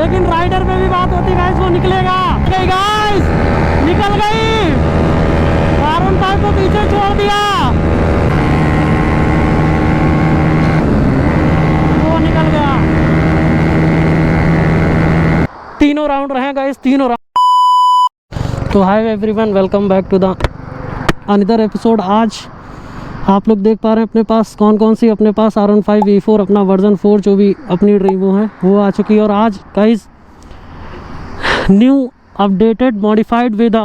लेकिन राइडर पे भी बात होती गाइस, वो निकलेगा। गाइस निकल गई, R15 को पीछे छोड़ दिया, वो निकल गया। तीनों राउंड रहे गाइस, तीनों राउंड। तो hi everyone, welcome back to the another episode. आज आप लोग देख पा रहे हैं अपने पास कौन कौन सी, अपने पास R15 V4 अपना वर्जन 4 जो भी अपनी ड्रीमो है वो आ चुकी है। और आज guys new updated modified with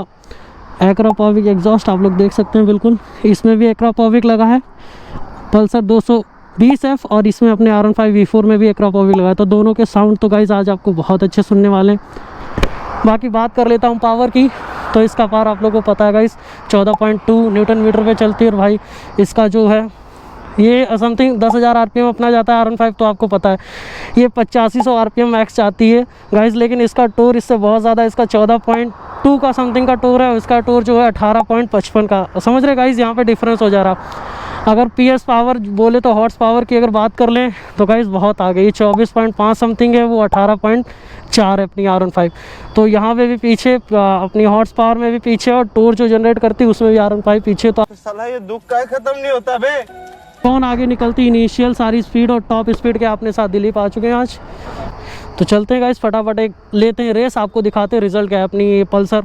Akrapovic exhaust आप लोग देख सकते हैं। बिल्कुल इसमें भी एक्रापोविक लगा है, पल्सर 220F, और इसमें अपने R15 V4 में भी एक्रापोविक लगा है। तो दोनों के साउंड तो गाइस आज आपको बहुत अच्छे सुनने वाले हैं। बाकी बात कर लेता हूँ पावर की। तो इसका पावर आप लोगों को पता है गाइस 14.2 न्यूटन मीटर पे चलती है। और भाई इसका जो है ये समथिंग 10,000 RPM अपना जाता है R15, तो आपको पता है ये 8500 RPM मैक्स चाहती है गाइस। लेकिन इसका टोर इससे बहुत ज़्यादा, इसका 14.2 का समथिंग का टोर है, इसका टोर जो है 18.55 का। समझ रहे गाइस, यहाँ पे डिफरेंस हो जा रहा। अगर PS पावर बोले तो हॉर्स पावर की अगर बात कर लें तो गाइस बहुत आ गई, 24.5 समथिंग है, वो 18.4 है अपनी R15। तो यहाँ पे भी पीछे अपनी हॉर्स पावर में भी पीछे, और टोर जो जनरेट करती है उसमें भी R15 पीछे। तो साला ये दुख का खत्म नहीं होता बे। कौन आगे निकलती, इनिशियल सारी स्पीड और टॉप स्पीड के अपने साथ दिलीप आ चुके हैं आज। तो चलते हैं गाइस, फटाफट एक लेते हैं रेस, आपको दिखाते हैं रिजल्ट क्या है। अपनी पल्सर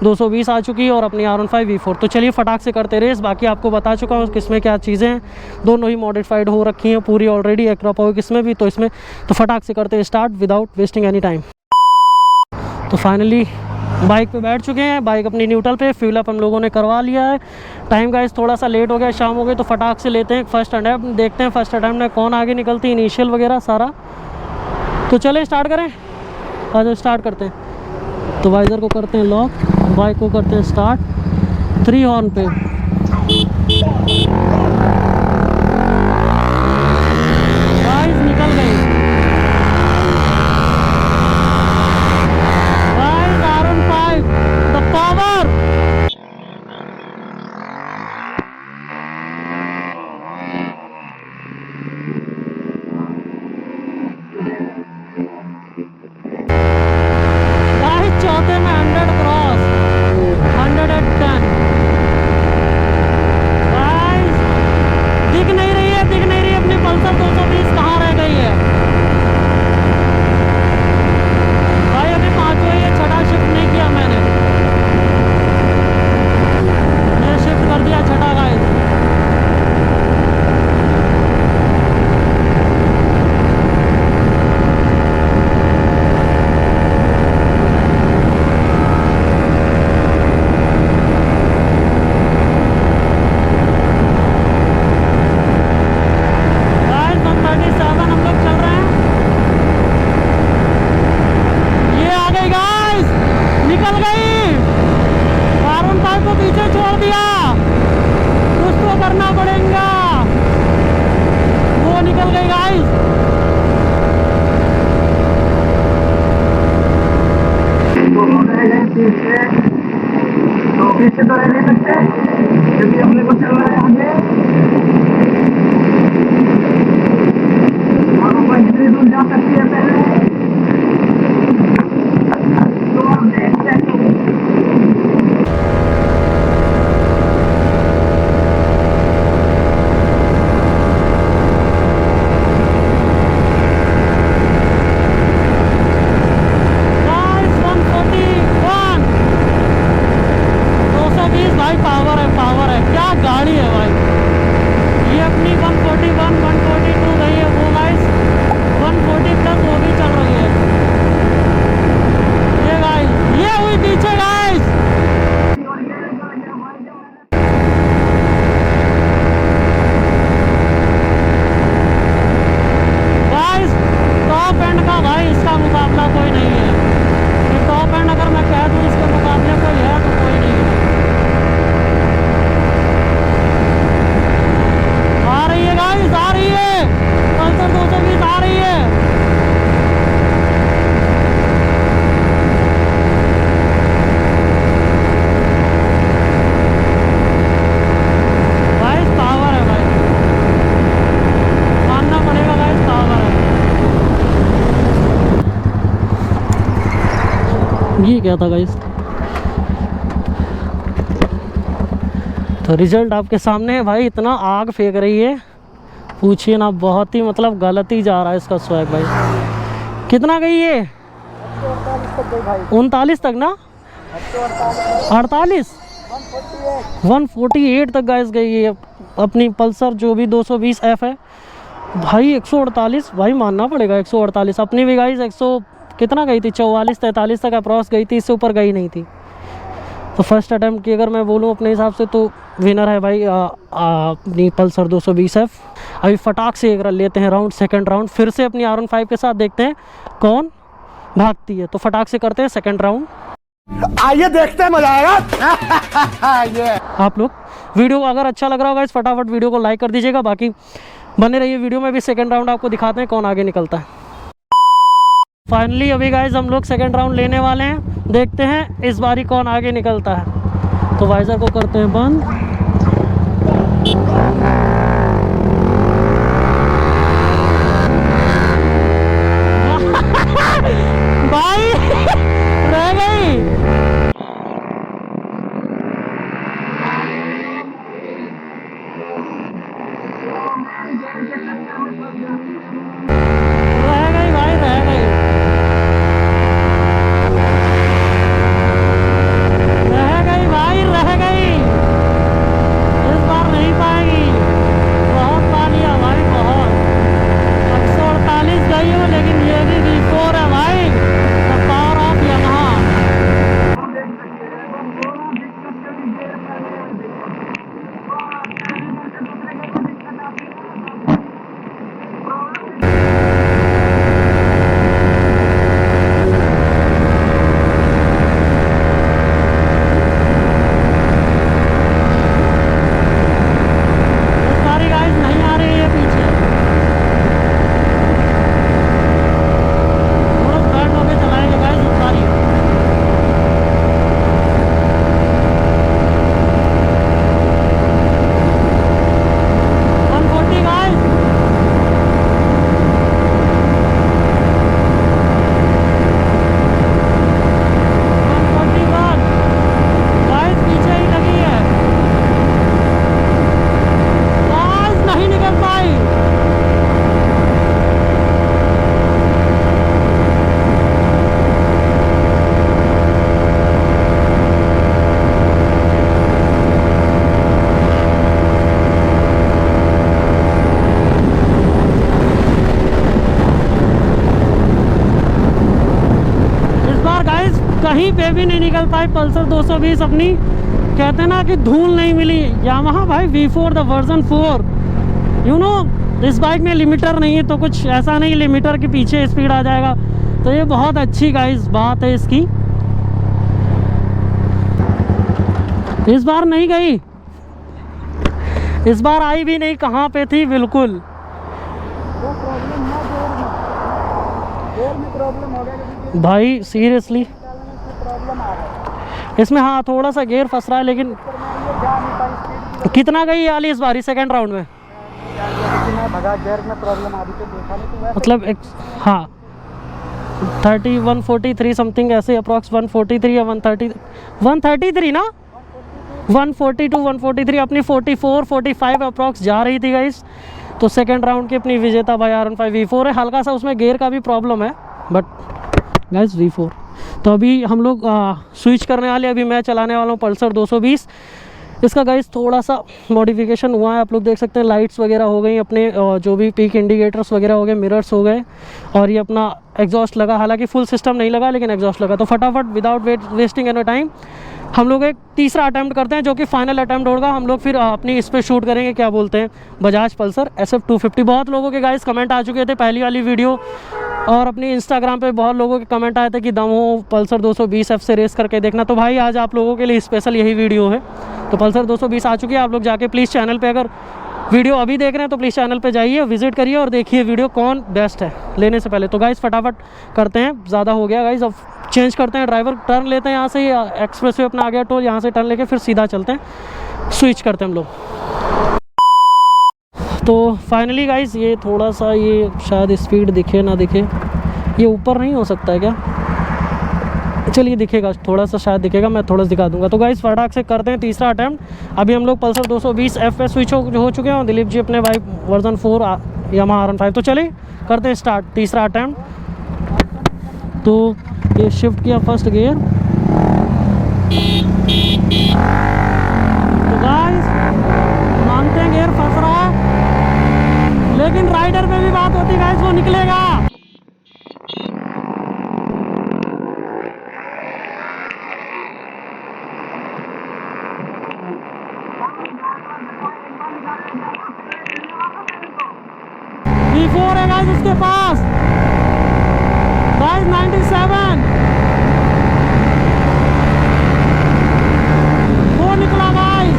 220 आ चुकी है और अपनी R15 V4। तो चलिए फटाक से करते रेस। बाकी आपको बता चुका हूँ किसमें क्या चीज़ें हैं, दोनों ही मॉडिफाइड हो रखी हैं पूरी ऑलरेडी, एक्रापोविक इसमें भी। तो इसमें तो फटाक से करते हैं start without wasting any time. तो फाइनली बाइक पे बैठ चुके हैं, बाइक अपनी न्यूट्रल पे, फ्यूल अप हम लोगों ने करवा लिया है। टाइम गाइस थोड़ा सा लेट हो गया, शाम हो गई, तो फटाक से लेते हैं फर्स्ट अटैम्प्ट, देखते हैं फर्स्ट अटैम्प्ट में कौन आगे निकलती है, इनिशियल वगैरह सारा। तो चले स्टार्ट करें, आज स्टार्ट करते हैं। तो वाइजर को करते हैं लॉक, बाइक को करते हैं स्टार्ट, 3 हॉर्न पे। गाइस निकल गई, गाइस R15 द पावर। चौथे में 100 क्रॉस, 110। गाइस दिख नहीं रही है अपनी पल्सर 220 कहाँ रह गई है भाई। अभी पाँचवें, ये छठा शिफ्ट नहीं किया मैंने, ये शिफ्ट कर दिया छठा गाइस। निकल गई, R15 को पीछे छोड़ दिया, कुछ तो करना पड़ेगा, वो निकल गई गाइस। तो पीछे तो रह नहीं सकते क्योंकि अपने को चल रहा है आगे, और ऊपर जितनी दूर जा सकती है पहले। तो हम देखते हैं गाइस 141, 220 भाई, पावर है, क्या गाड़ी है भाई। ये अपनी 141, 142 गई है वो गाइस, 140 प्लस वो भी चल ये क्या था गाइस। तो रिजल्ट आपके सामने है भाई। इतना आग फेंक रही है पूछिए ना, बहुत ही मतलब गलत ही जा रहा है इसका स्वैग भाई। कितना गई ये? 39 तक ना, 48 148 तक गाइस गई है अपनी पल्सर जो भी 220F है भाई। 148 भाई मानना पड़ेगा, 148 अपनी भी गाइस 100 कितना गई थी, 44-43 तक अप्रॉक्स गई थी, इससे ऊपर गई नहीं थी। तो फर्स्ट अटैम्प्ट की अगर मैं बोलूँ अपने हिसाब से तो विनर है भाई अपनी पल्सर 220F। अभी फटाक से एक रन लेते हैं राउंड, सेकंड राउंड फिर से अपनी R15 के साथ, देखते हैं कौन भागती है। तो फटाक से करते हैं सेकंड राउंड, आइए देखते हैं, मजा आएगा। ये आप लोग वीडियो अगर अच्छा लग रहा होगा इस फटाफट वीडियो को लाइक कर दीजिएगा। बाकी बने रहिए वीडियो में भी, सेकंड राउंड आपको दिखाते हैं कौन आगे निकलता है। फाइनली अभी गाइज हम लोग सेकंड राउंड लेने वाले हैं, देखते हैं इस बारी कौन आगे निकलता है। तो वाइजर को करते हैं बंद। भाई रह गई। रह गई भाई, रह गई, रह गई भाई, रह गई। इस बार नहीं पाएगी, बहुत पा लिया भाई, बहुत। 148 गई हो, लेकिन ये भी V4 है भाई, द पावर ऑफ यमहा। कहीं पे भी नहीं निकल पाई पल्सर 220 अपनी। कहते हैं ना कि धूल नहीं मिली। यामाहा भाई V4 the version 4, you know इस बाइक में लिमिटर नहीं है, तो कुछ ऐसा नहीं लिमिटर के पीछे स्पीड आ जाएगा। तो ये बहुत अच्छी गाइस बात है इसकी। इस बार नहीं गई, इस बार आई भी नहीं, कहाँ पे थी बिल्कुल। भाई सीरियसली इसमें हाँ थोड़ा सा गेयर फंस रहा है, लेकिन कितना गई आली इस बारी सेकंड राउंड में? मतलब एक हाँ 143 समथिंग ऐसे अप्रॉक्स 143 या 133 ना, 142 143 अपनी 44-45 अप्रॉक्स जा रही थी गाइस। तो सेकंड राउंड की अपनी विजेता भाई R15 V4 है। हल्का सा उसमें गेयर का भी प्रॉब्लम है बट गाइस V4। तो अभी हम लोग स्विच करने वाले, अभी मैं चलाने वाला हूँ पल्सर 220। इसका गाइस थोड़ा सा मॉडिफिकेशन हुआ है, आप लोग देख सकते हैं। लाइट्स वगैरह हो गई अपने, जो भी पीक इंडिकेटर्स वगैरह हो गए, मिरर्स हो गए, और ये अपना एग्जॉस्ट लगा। हालांकि फुल सिस्टम नहीं लगा लेकिन एग्जॉस्ट लगा। तो फटाफट विदाउट वेस्टिंग एनी टाइम हम लोग एक तीसरा अटैम्प्ट करते हैं, जो कि फाइनल अटैम्प्ट होगा। हम लोग फिर अपनी इस पर शूट करेंगे, क्या बोलते हैं, बजाज पल्सर SF 250। बहुत लोगों के गाइस कमेंट आ चुके थे पहली वाली वीडियो, और अपनी इंस्टाग्राम पे बहुत लोगों के कमेंट आए थे कि दमो पल्सर 220F से रेस करके देखना। तो भाई आज आप लोगों के लिए स्पेशल यही वीडियो है। तो पल्सर 220 आ चुकी है, आप लोग जाके प्लीज़ चैनल पे, अगर वीडियो अभी देख रहे हैं तो प्लीज़ चैनल पे जाइए, विजिट करिए और देखिए वीडियो कौन बेस्ट है लेने से पहले। तो गाइस फटाफट करते हैं, ज़्यादा हो गया गाइस, अब चेंज करते हैं ड्राइवर, टर्न लेते हैं यहाँ से, एक्सप्रेस वे अपना आ गया टोल, यहाँ से टर्न लेके फिर सीधा चलते हैं, स्विच करते हैं हम लोग। तो फाइनली गाइस ये थोड़ा सा, ये शायद स्पीड दिखे ना दिखे, ये ऊपर नहीं हो सकता है क्या? चलिए दिखेगा, थोड़ा सा शायद दिखेगा, मैं थोड़ा सा दिखा दूंगा। तो गाइस फटाक से करते हैं तीसरा अटैम्प्ट। अभी हम लोग पल्सर 220 एफ पे स्विच हो चुके हैं, दिलीप जी अपने भाई वर्जन 4 यामाहा R15। तो चलिए करते हैं स्टार्ट तीसरा अटैम्प्ट। तो ये शिफ्ट किया फर्स्ट गियर। तो गाइस मानते हैं गियर फंस रहा है, लेकिन राइडर पे भी बात होती है गाइस, वो निकलेगा। V4 है गाइस उसके पास, गाइस 97 वो निकला गाइस,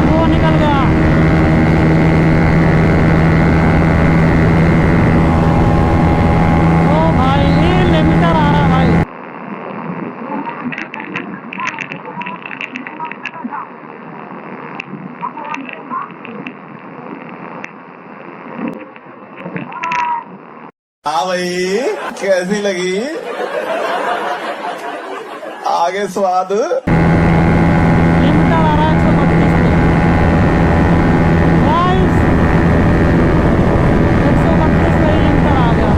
वो निकल गया। ओ भाई ये लिमिटर आ रहा है भाई। हाँ भाई, कैसी लगी? आगे स्वाद। लिमिटर आ रहा है 132 पे गाइस, 132 पे ही लिमिटर आ गया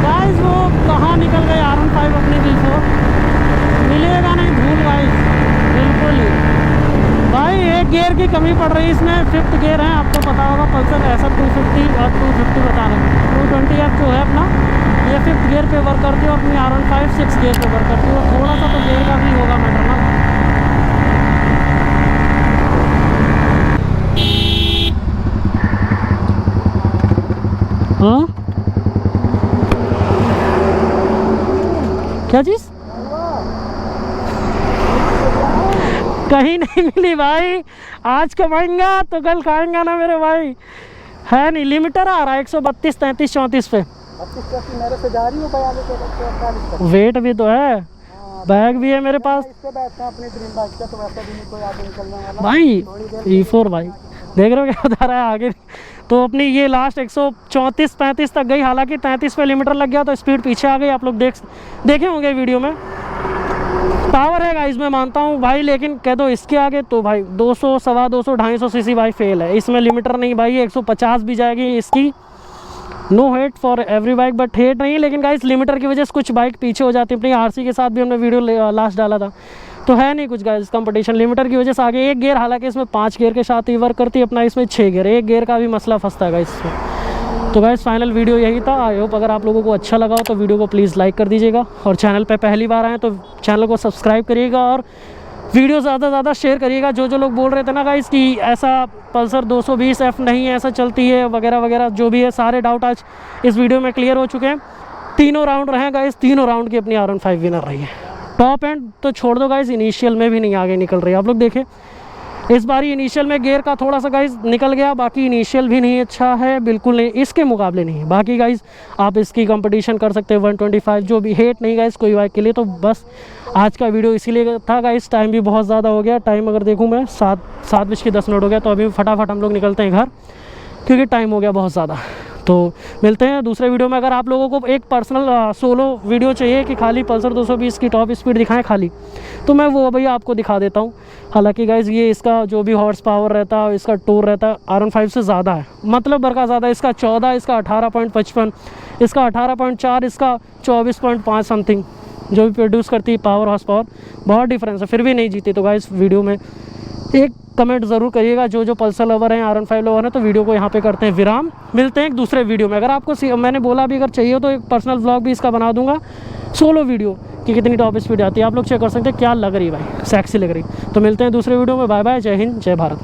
गाइस। वो कहाँ निकल गए R15 अपनी V4, मिलेगा नहीं, भूल गाइस बिल्कुल ही भाई। एक गियर की कमी पड़ रही है इसमें, 5th गियर है, आपको पता होगा पल्सर ऐसा 250 और 250 बता रहे हैं। 220F जो है अपना, ये 5th गियर पे वर्क करती है और अपनी R15 6th गियर पे वर्क करती है। थोड़ा सा तो गियर का भी होगा मैटर ना। हाँ क्या चीज़? कहीं नहीं मिली भाई, आज कमाएंगा तो कल खाएंगा ना मेरे भाई। है नहीं, लिमिटर आ रहा है 132 33 34 पे। मेरे से जा रही हो 42 वेट भी तो है, बैग भी है मेरे पास पे बैठते हैं अपनी ड्रीम बाइक पे, तो वैसे भी नहीं कोई आगे निकलने वाला भाई। E4 भाई देख रहे हो क्या बता रहा है आगे। तो अपनी ये लास्ट 134 35 तक गई, हालांकि 33 पे लिमिटर लग गया तो स्पीड पीछे आ गई। आप लोग देखे होंगे वीडियो में। पावर है गाइस मैं मानता हूँ भाई, लेकिन कह दो इसके आगे तो भाई 200 सवा 200 250 सीसी भाई फेल है। इसमें लिमिटर नहीं भाई, 150 भी जाएगी इसकी। No hate for every bike, but hate नहीं, लेकिन गाइस लिमिटर की वजह से कुछ बाइक पीछे हो जाती है। अपनी आरसी के साथ भी हमने वीडियो लास्ट डाला था, तो है नहीं कुछ गाइस कंपटीशन, लिमिटर की वजह से आगे। एक गियर, हालांकि इसमें 5 गियर के साथ ही वर्क करती है, अपना इसमें 6 गियर, एक गियर का भी मसला फंसता है गाइस इसमें। तो गाइस फाइनल वीडियो यही था। आई होप अगर आप लोगों को अच्छा लगा हो तो वीडियो को प्लीज़ लाइक कर दीजिएगा, और चैनल पे पहली बार आए तो चैनल को सब्सक्राइब करिएगा, और वीडियो ज़्यादा से ज़्यादा शेयर करिएगा। जो लोग बोल रहे थे ना गाइस कि ऐसा पल्सर 220F नहीं है, ऐसा चलती है वगैरह वगैरह, जो भी है सारे डाउट आज इस वीडियो में क्लियर हो चुके हैं। तीनों राउंड रहे गाइस, तीनों राउंड की अपनी R15 विनर रही है। टॉप एंड तो छोड़ दो गाइस, इनिशियल में भी नहीं आगे निकल रही है। आप लोग देखें इस बार इनिशियल में गियर का थोड़ा सा गाइस निकल गया, बाकी इनिशियल भी नहीं अच्छा है, बिल्कुल नहीं, इसके मुकाबले नहीं है। बाकी गाइस आप इसकी कंपटीशन कर सकते हैं 125, जो भी हेट नहीं गाइस कोई बाइक के लिए। तो बस आज का वीडियो इसीलिए था गाइस, टाइम भी बहुत ज़्यादा हो गया। टाइम अगर देखूँ मैं 7:10 हो गया, तो अभी फटाफट हम लोग निकलते हैं घर, क्योंकि टाइम हो गया बहुत ज़्यादा। तो मिलते हैं दूसरे वीडियो में। अगर आप लोगों को एक पर्सनल सोलो वीडियो चाहिए कि खाली पल्सर 220 की टॉप स्पीड दिखाएं खाली, तो मैं वो भैया आपको दिखा देता हूँ। हालांकि गाइज ये इसका जो भी हॉर्स पावर रहता है, इसका टूर रहता है R15 से ज़्यादा है, मतलब बरका ज़्यादा। इसका 14, इसका 18.55, इसका 18.4, इसका 24.5 समथिंग जो भी प्रोड्यूस करती है पावर, हॉर्स पावर, बहुत डिफरेंस है, फिर भी नहीं जीती। तो गाइज वीडियो में एक कमेंट ज़रूर करिएगा जो पल्सर लवर हैं, R15 लवर हैं। तो वीडियो को यहाँ पे करते हैं विराम, मिलते हैं एक दूसरे वीडियो में। अगर आपको मैंने बोला भी अगर चाहिए हो तो एक पर्सनल व्लॉग भी इसका बना दूंगा, सोलो वीडियो कि कितनी टॉप स्पीड आती है। आप लोग चेक कर सकते हैं, क्या लग रही है भाई, सेक्सी लग रही। तो मिलते हैं दूसरे वीडियो में, बाय बाय, जय हिंद, जय भारत।